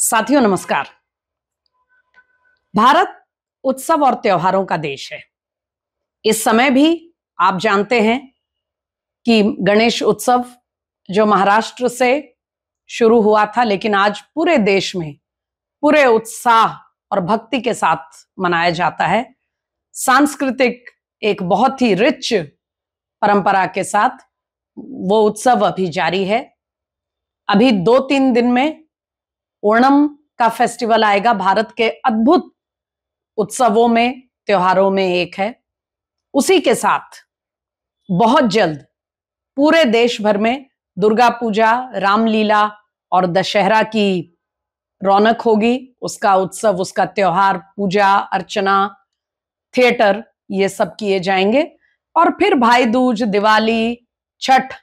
साथियों नमस्कार। भारत उत्सव और त्योहारों का देश है। इस समय भी आप जानते हैं कि गणेश उत्सव जो महाराष्ट्र से शुरू हुआ था, लेकिन आज पूरे देश में पूरे उत्साह और भक्ति के साथ मनाया जाता है। सांस्कृतिक एक बहुत ही रिच परंपरा के साथ वो उत्सव अभी जारी है। अभी 2-3 दिन में ओणम का फेस्टिवल आएगा। भारत के अद्भुत उत्सवों में, त्योहारों में एक है। उसी के साथ बहुत जल्द पूरे देश भर में दुर्गा पूजा, रामलीला और दशहरा की रौनक होगी। उसका उत्सव, उसका त्योहार, पूजा अर्चना, थिएटर, ये सब किए जाएंगे। और फिर भाई दूज, दिवाली, छठ,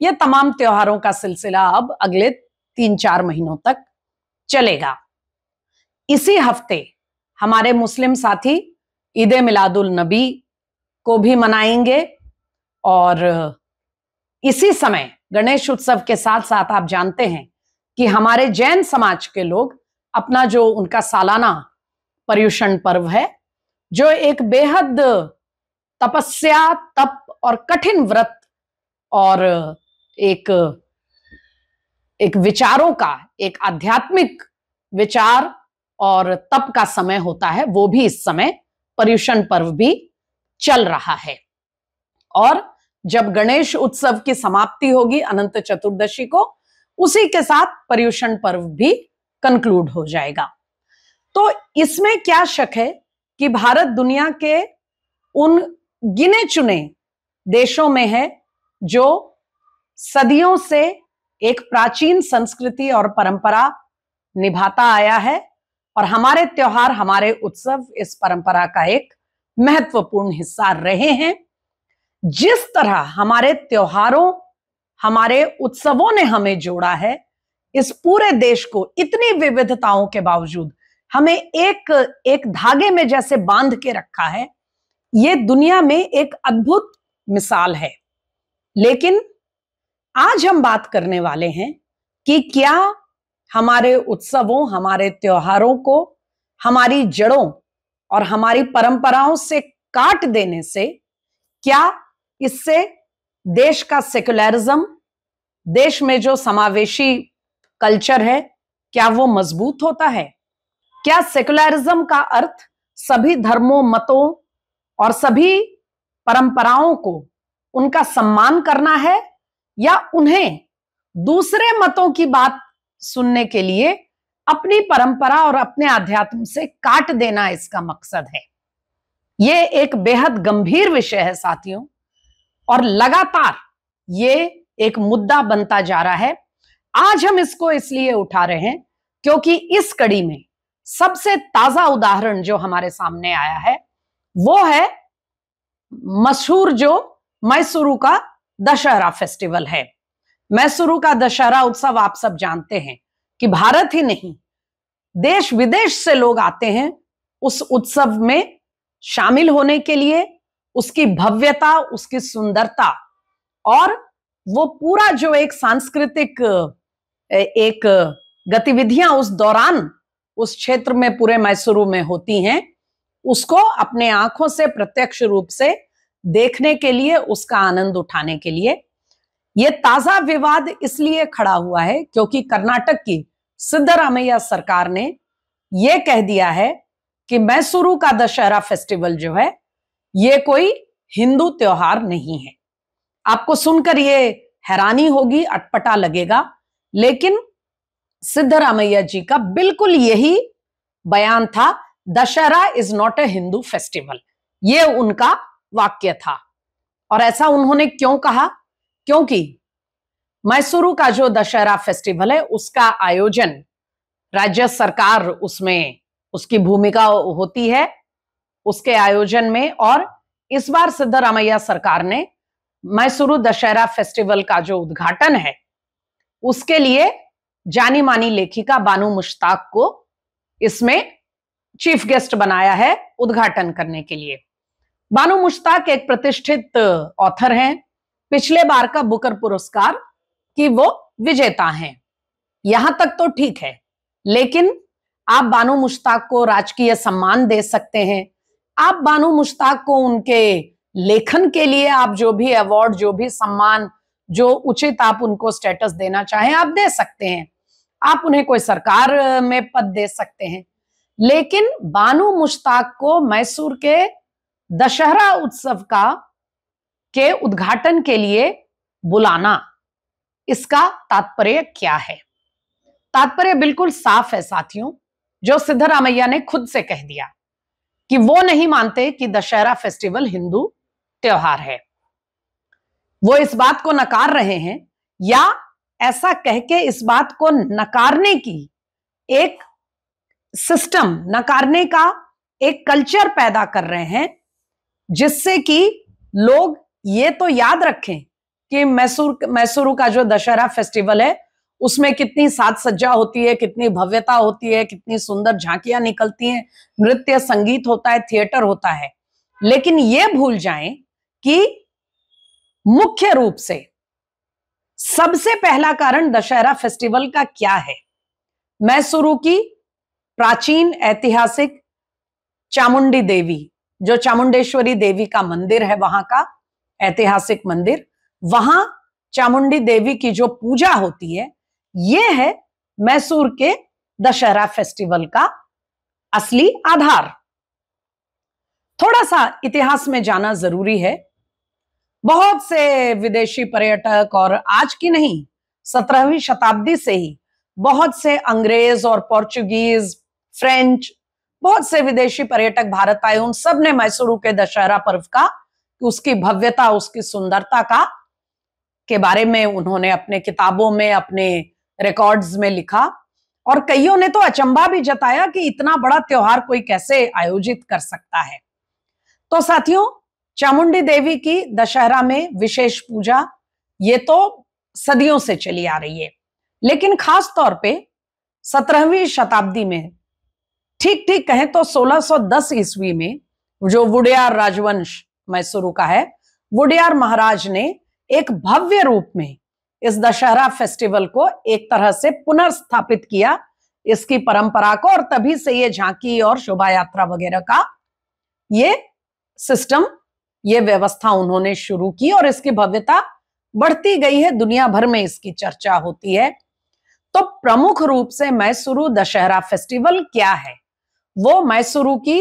ये तमाम त्योहारों का सिलसिला अब अगले 3-4 महीनों तक चलेगा। इसी हफ्ते हमारे मुस्लिम साथी ईद ए मिलादुल नबी को भी मनाएंगे और इसी समय गणेश उत्सव के साथ साथ आप जानते हैं कि हमारे जैन समाज के लोग अपना जो उनका सालाना पर्युषण पर्व है, जो एक बेहद तपस्या, तप और कठिन व्रत और एक विचारों का, एक आध्यात्मिक विचार और तप का समय होता है, वो भी इस समय पर्युषण पर्व भी चल रहा है। और जब गणेश उत्सव की समाप्ति होगी अनंत चतुर्दशी को, उसी के साथ पर्युषण पर्व भी कंक्लूड हो जाएगा। तो इसमें क्या शक है कि भारत दुनिया के उन गिने चुने देशों में है जो सदियों से एक प्राचीन संस्कृति और परंपरा निभाता आया है, और हमारे त्योहार, हमारे उत्सव इस परंपरा का एक महत्वपूर्ण हिस्सा रहे हैं। जिस तरह हमारे त्योहारों, हमारे उत्सवों ने हमें जोड़ा है, इस पूरे देश को इतनी विविधताओं के बावजूद हमें एक धागे में जैसे बांध के रखा है, ये दुनिया में एक अद्भुत मिसाल है। लेकिन आज हम बात करने वाले हैं कि क्या हमारे उत्सवों, हमारे त्योहारों को हमारी जड़ों और हमारी परंपराओं से काट देने से, क्या इससे देश का सेक्युलरिज्म, देश में जो समावेशी कल्चर है, क्या वो मजबूत होता है? क्या सेक्युलरिज्म का अर्थ सभी धर्मों, मतों और सभी परंपराओं को उनका सम्मान करना है, या उन्हें दूसरे मतों की बात सुनने के लिए अपनी परंपरा और अपने अध्यात्म से काट देना इसका मकसद है? ये एक बेहद गंभीर विषय है साथियों, और लगातार ये एक मुद्दा बनता जा रहा है। आज हम इसको इसलिए उठा रहे हैं क्योंकि इस कड़ी में सबसे ताजा उदाहरण जो हमारे सामने आया है वो है मशहूर जो मैसूरू का दशहरा फेस्टिवल है। मैसूरू का दशहरा उत्सव आप सब जानते हैं कि भारत ही नहीं, देश विदेश से लोग आते हैं उस उत्सव में शामिल होने के लिए। उसकी भव्यता, उसकी सुंदरता और वो पूरा जो एक सांस्कृतिक एक गतिविधियां उस दौरान उस क्षेत्र में, पूरे मैसूरू में होती हैं, उसको अपने आंखों से प्रत्यक्ष रूप से देखने के लिए, उसका आनंद उठाने के लिए ये ताजा विवाद इसलिए खड़ा हुआ है क्योंकि कर्नाटक की सिद्धरामैया सरकार ने यह कह दिया है कि मैसूरू का दशहरा फेस्टिवल जो है ये कोई हिंदू त्योहार नहीं है। आपको सुनकर ये हैरानी होगी, अटपटा लगेगा, लेकिन सिद्धरामैया जी का बिल्कुल यही बयान था, Dussehra is not a Hindu festival. ये उनका वाक्य था। और ऐसा उन्होंने क्यों कहा? क्योंकि मैसूरू का जो दशहरा फेस्टिवल है उसका आयोजन राज्य सरकार, उसमें उसकी भूमिका होती है उसके आयोजन में। और इस बार सिद्धरामैया सरकार ने मैसूरू दशहरा फेस्टिवल का जो उद्घाटन है उसके लिए जानी मानी लेखिका बानू मुश्ताक को इसमें चीफ गेस्ट बनाया है उद्घाटन करने के लिए। बानू मुश्ताक एक प्रतिष्ठित ऑथर हैं, पिछले बार का बुकर पुरस्कार की वो विजेता हैं। यहां तक तो ठीक है, लेकिन आप बानो मुश्ताक को राजकीय सम्मान दे सकते हैं, आप बानो मुश्ताक को उनके लेखन के लिए आप जो भी अवार्ड, जो भी सम्मान, जो उचित आप उनको स्टेटस देना चाहें आप दे सकते हैं, आप उन्हें कोई सरकार में पद दे सकते हैं। लेकिन बानो मुश्ताक को मैसूर के दशहरा उत्सव के उद्घाटन के लिए बुलाना, इसका तात्पर्य क्या है? तात्पर्य बिल्कुल साफ है साथियों, जो सिद्धरामैया ने खुद से कह दिया कि वो नहीं मानते कि दशहरा फेस्टिवल हिंदू त्योहार है। वो इस बात को नकार रहे हैं, या ऐसा कह के इस बात को नकारने की एक सिस्टम, नकारने का एक कल्चर पैदा कर रहे हैं, जिससे कि लोग ये तो याद रखें कि मैसूरू का जो दशहरा फेस्टिवल है उसमें कितनी साज सज्जा होती है, कितनी भव्यता होती है, कितनी सुंदर झांकियां निकलती हैं, नृत्य संगीत होता है, थिएटर होता है। लेकिन ये भूल जाएं कि मुख्य रूप से सबसे पहला कारण दशहरा फेस्टिवल का क्या है? मैसूरू की प्राचीन ऐतिहासिक चामुंडी देवी, जो चामुंडेश्वरी देवी का मंदिर है, वहां का ऐतिहासिक मंदिर, वहां चामुंडी देवी की जो पूजा होती है, यह है मैसूर के दशहरा फेस्टिवल का असली आधार। थोड़ा सा इतिहास में जाना जरूरी है। बहुत से विदेशी पर्यटक, और आज की नहीं 17वीं शताब्दी से ही बहुत से अंग्रेज और पोर्चुगीज, फ्रेंच, बहुत से विदेशी पर्यटक भारत आए। उन सब ने मैसूरू के दशहरा पर्व का, उसकी भव्यता, उसकी सुंदरता के बारे में उन्होंने अपने किताबों में, अपने रिकॉर्ड्स में लिखा, और कईयों ने तो अचंभा भी जताया कि इतना बड़ा त्योहार कोई कैसे आयोजित कर सकता है। तो साथियों, चामुंडी देवी की दशहरा में विशेष पूजा ये तो सदियों से चली आ रही है, लेकिन खास तौर पे 17वीं शताब्दी में, ठीक ठीक कहें तो 1610 ईस्वी में, जो वुडेयार राजवंश मैसूरू का है, वुडेयार महाराज ने एक भव्य रूप में इस दशहरा फेस्टिवल को एक तरह से पुनर्स्थापित किया, इसकी परंपरा को, और तभी से ये झांकी और शोभा यात्रा वगैरह का ये सिस्टम, ये व्यवस्था उन्होंने शुरू की, और इसकी भव्यता बढ़ती गई है, दुनिया भर में इसकी चर्चा होती है। तो प्रमुख रूप से मैसूरू दशहरा फेस्टिवल क्या है? वो मैसूरू की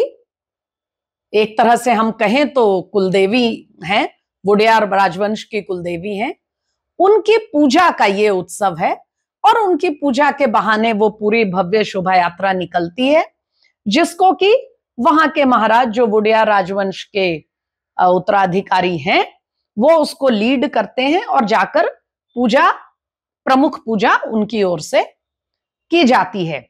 एक तरह से हम कहें तो कुलदेवी हैं, वुडेयार राजवंश की कुलदेवी हैं, उनकी पूजा का ये उत्सव है, और उनकी पूजा के बहाने वो पूरी भव्य शोभा यात्रा निकलती है, जिसको कि वहां के महाराज, जो वुडेयार राजवंश के उत्तराधिकारी हैं, वो उसको लीड करते हैं, और जाकर पूजा, प्रमुख पूजा उनकी ओर से की जाती है।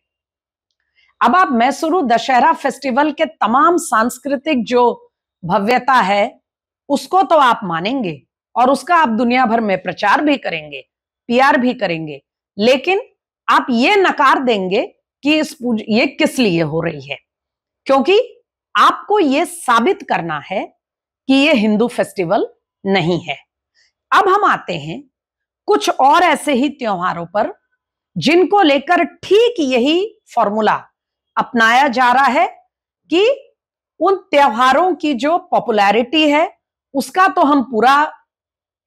अब आप मैसूरू दशहरा फेस्टिवल के तमाम सांस्कृतिक जो भव्यता है उसको तो आप मानेंगे, और उसका आप दुनिया भर में प्रचार भी करेंगे, पीआर भी करेंगे, लेकिन आप ये नकार देंगे कि ये किस लिए हो रही है, क्योंकि आपको ये साबित करना है कि ये हिंदू फेस्टिवल नहीं है। अब हम आते हैं कुछ और ऐसे ही त्योहारों पर, जिनको लेकर ठीक यही फॉर्मूला अपनाया जा रहा है कि उन त्योहारों की जो पॉपुलैरिटी है उसका तो हम पूरा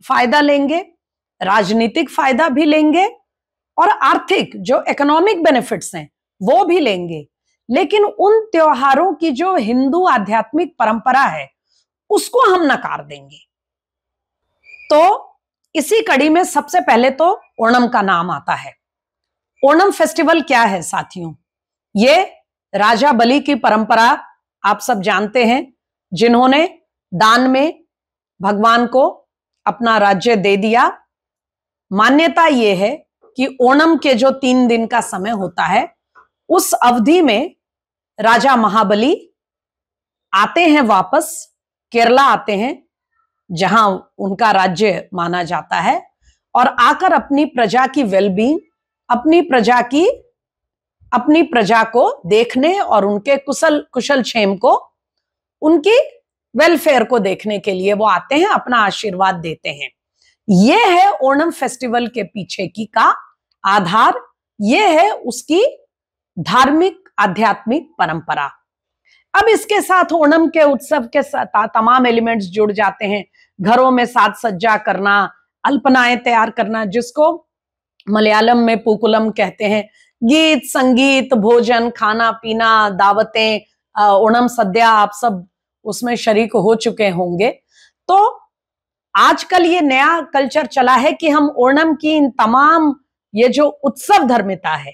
फायदा लेंगे, राजनीतिक फायदा भी लेंगे, और आर्थिक जो इकोनॉमिक बेनिफिट्स हैं वो भी लेंगे, लेकिन उन त्योहारों की जो हिंदू आध्यात्मिक परंपरा है उसको हम नकार देंगे। तो इसी कड़ी में सबसे पहले तो ओणम का नाम आता है। ओणम फेस्टिवल क्या है साथियों? ये राजा बलि की परंपरा आप सब जानते हैं, जिन्होंने दान में भगवान को अपना राज्य दे दिया। मान्यता यह है कि ओणम के जो 3 दिन का समय होता है, उस अवधि में राजा महाबली आते हैं, वापस केरला आते हैं, जहां उनका राज्य माना जाता है, और आकर अपनी प्रजा की वेलबींग, अपनी प्रजा को देखने और उनके कुशल क्षेम को, उनकी वेलफेयर को देखने के लिए वो आते हैं, अपना आशीर्वाद देते हैं। ये है ओणम फेस्टिवल के पीछे की का आधार, ये है उसकी धार्मिक आध्यात्मिक परंपरा। अब इसके साथ ओणम के उत्सव के साथ तमाम एलिमेंट्स जुड़ जाते हैं। घरों में साज सज्जा करना, अल्पनाएं तैयार करना, जिसको मलयालम में पूकुलम कहते हैं, गीत संगीत, भोजन, खाना पीना, दावतें, ओणम सद्या, आप सब उसमें शरीक हो चुके होंगे। तो आजकल ये नया कल्चर चला है कि हम ओणम की इन तमाम ये जो उत्सव धर्मिता है,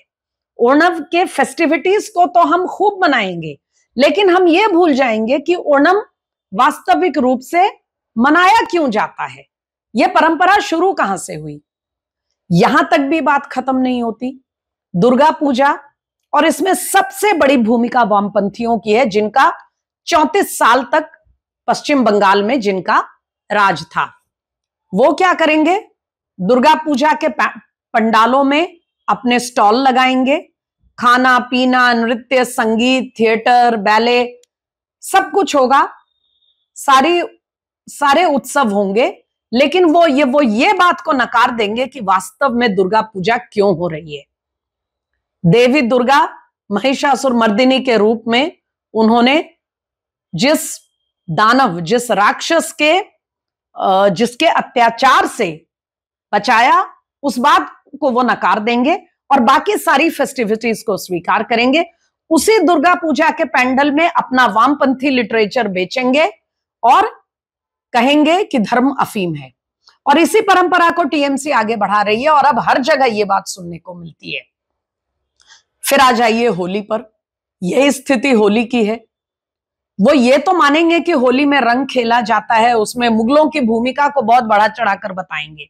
ओणम के फेस्टिविटीज को तो हम खूब मनाएंगे, लेकिन हम ये भूल जाएंगे कि ओणम वास्तविक रूप से मनाया क्यों जाता है, यह परंपरा शुरू कहां से हुई। यहां तक भी बात खत्म नहीं होती। दुर्गा पूजा, और इसमें सबसे बड़ी भूमिका वामपंथियों की है, जिनका 34 साल तक पश्चिम बंगाल में जिनका राज था। वो क्या करेंगे, दुर्गा पूजा के पंडालों में अपने स्टॉल लगाएंगे, खाना पीना, नृत्य, संगीत, थिएटर, बैले, सब कुछ होगा, सारे उत्सव होंगे, लेकिन वो ये बात को नकार देंगे कि वास्तव में दुर्गा पूजा क्यों हो रही है। देवी दुर्गा महिषासुर मर्दिनी के रूप में उन्होंने जिस दानव, जिस राक्षस के जिसके अत्याचार से बचाया, उस बात को वो नकार देंगे और बाकी सारी फेस्टिविटीज को स्वीकार करेंगे। उसी दुर्गा पूजा के पैंडल में अपना वामपंथी लिटरेचर बेचेंगे और कहेंगे कि धर्म अफीम है। और इसी परंपरा को टीएमसी आगे बढ़ा रही है और अब हर जगह ये बात सुनने को मिलती है। फिर आ जाइए होली पर। यही स्थिति होली की है। वो ये तो मानेंगे कि होली में रंग खेला जाता है, उसमें मुगलों की भूमिका को बहुत बढ़ा चढ़ाकर बताएंगे,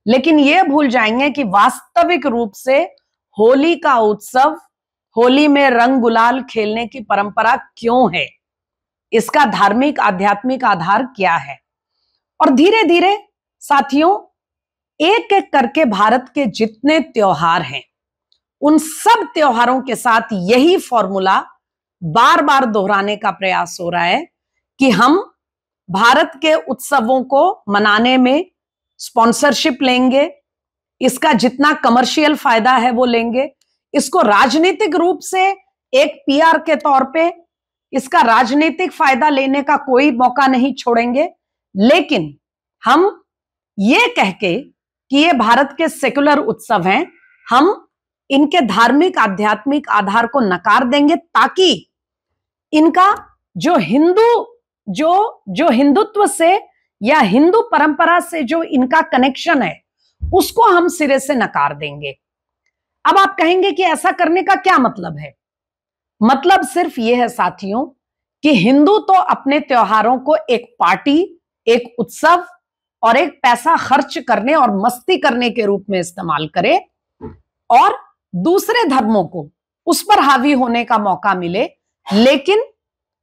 लेकिन ये भूल जाएंगे कि वास्तविक रूप से होली का उत्सव, होली में रंग गुलाल खेलने की परंपरा क्यों है, इसका धार्मिक आध्यात्मिक आधार क्या है। और धीरे धीरे साथियों, एक एक करके भारत के जितने त्योहार हैं, उन सब त्योहारों के साथ यही फॉर्मूला बार बार दोहराने का प्रयास हो रहा है कि हम भारत के उत्सवों को मनाने में स्पॉन्सरशिप लेंगे, इसका जितना कमर्शियल फायदा है वो लेंगे, इसको राजनीतिक रूप से एक पीआर के तौर पे इसका राजनीतिक फायदा लेने का कोई मौका नहीं छोड़ेंगे, लेकिन हम ये कह के कि ये भारत के सेकुलर उत्सव हैं, हम इनके धार्मिक आध्यात्मिक आधार को नकार देंगे, ताकि इनका जो हिंदुत्व से या हिंदू परंपरा से जो इनका कनेक्शन है, उसको हम सिरे से नकार देंगे। अब आप कहेंगे कि ऐसा करने का क्या मतलब है। मतलब सिर्फ यह है साथियों कि हिंदू तो अपने त्योहारों को एक पार्टी, एक उत्सव और एक पैसा खर्च करने और मस्ती करने के रूप में इस्तेमाल करे, और दूसरे धर्मों को उस पर हावी होने का मौका मिले, लेकिन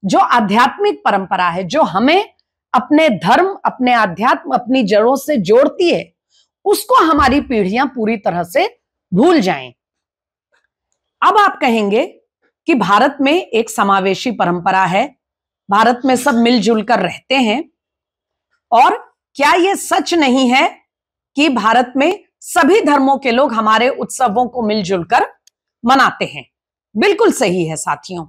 जो आध्यात्मिक परंपरा है, जो हमें अपने धर्म, अपने आध्यात्म, अपनी जड़ों से जोड़ती है, उसको हमारी पीढ़ियां पूरी तरह से भूल जाएं। अब आप कहेंगे कि भारत में एक समावेशी परंपरा है, भारत में सब मिलजुल कर रहते हैं, और क्या यह सच नहीं है कि भारत में सभी धर्मों के लोग हमारे उत्सवों को मिलजुल कर मनाते हैं। बिल्कुल सही है साथियों।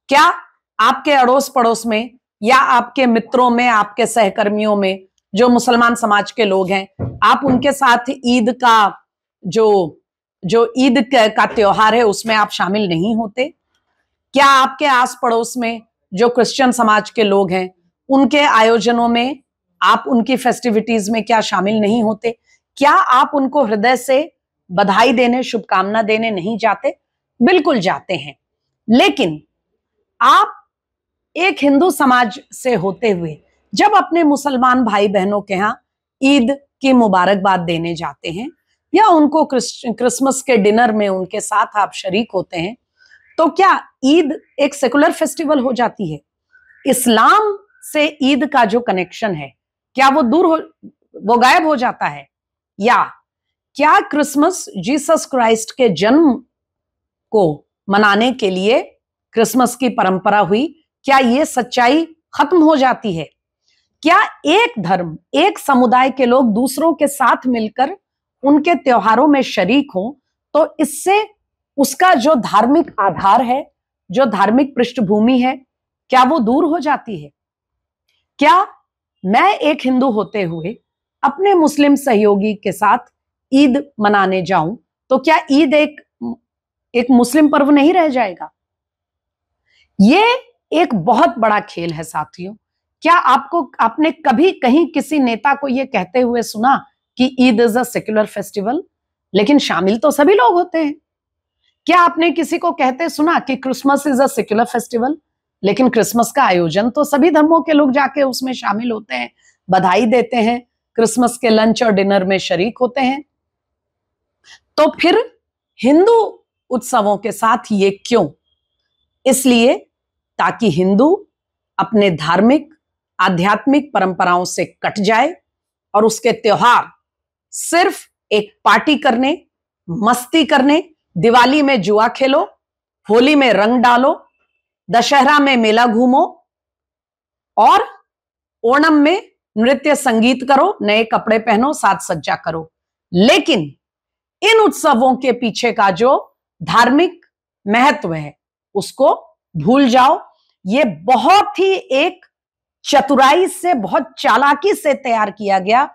क्या आपके अड़ोस पड़ोस में या आपके मित्रों में, आपके सहकर्मियों में जो मुसलमान समाज के लोग हैं, आप उनके साथ ईद का जो ईद का त्योहार है उसमें आप शामिल नहीं होते? क्या आपके आस पड़ोस में जो क्रिश्चियन समाज के लोग हैं, उनके आयोजनों में आप उनकी फेस्टिविटीज में क्या शामिल नहीं होते? क्या आप उनको हृदय से बधाई देने, शुभकामना देने नहीं जाते? बिल्कुल जाते हैं। लेकिन आप एक हिंदू समाज से होते हुए जब अपने मुसलमान भाई बहनों के यहाँ ईद की मुबारकबाद देने जाते हैं, या उनको क्रिसमस के डिनर में उनके साथ आप शरीक होते हैं, तो क्या ईद एक सेकुलर फेस्टिवल हो जाती है? इस्लाम से ईद का जो कनेक्शन है, क्या वो गायब हो जाता है? या क्या क्रिसमस जीसस क्राइस्ट के जन्म को मनाने के लिए क्रिसमस की परंपरा हुई, क्या ये सच्चाई खत्म हो जाती है? क्या एक धर्म, एक समुदाय के लोग दूसरों के साथ मिलकर उनके त्योहारों में शरीक हों, तो इससे उसका जो धार्मिक आधार है, जो धार्मिक पृष्ठभूमि है, क्या वो दूर हो जाती है? क्या मैं एक हिंदू होते हुए अपने मुस्लिम सहयोगी के साथ ईद मनाने जाऊं तो क्या ईद एक मुस्लिम पर्व नहीं रह जाएगा? ये एक बहुत बड़ा खेल है साथियों। क्या आपने कभी कहीं किसी नेता को यह कहते हुए सुना कि Eid is a secular festival? लेकिन शामिल तो सभी लोग होते हैं। क्या आपने किसी को कहते सुना कि Christmas is a secular festival? लेकिन क्रिसमस का आयोजन तो सभी धर्मों के लोग जाके उसमें शामिल होते हैं, बधाई देते हैं, क्रिसमस के लंच और डिनर में शरीक होते हैं। तो फिर हिंदू उत्सवों के साथ ये क्यों? इसलिए ताकि हिंदू अपने धार्मिक आध्यात्मिक परंपराओं से कट जाए और उसके त्योहार सिर्फ एक पार्टी करने, मस्ती करने, दिवाली में जुआ खेलो, होली में रंग डालो, दशहरा में मेला घूमो और ओणम में नृत्य संगीत करो, नए कपड़े पहनो, साज सज्जा करो। लेकिन इन उत्सवों के पीछे का जो धार्मिक महत्व है उसको भूल जाओ। ये बहुत ही एक चतुराई से, बहुत चालाकी से तैयार किया गया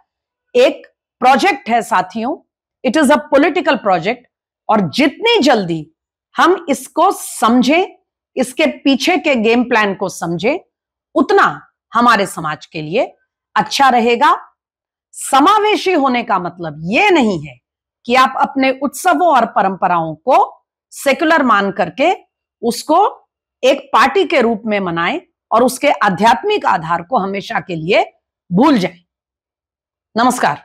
एक प्रोजेक्ट है साथियों। It is a political project, और जितनी जल्दी हम इसको समझें, इसके पीछे के गेम प्लान को समझें, उतना हमारे समाज के लिए अच्छा रहेगा। समावेशी होने का मतलब यह नहीं है कि आप अपने उत्सवों और परंपराओं को सेकुलर मान करके उसको एक पार्टी के रूप में मनाएं और उसके आध्यात्मिक आधार को हमेशा के लिए भूल जाएं। नमस्कार।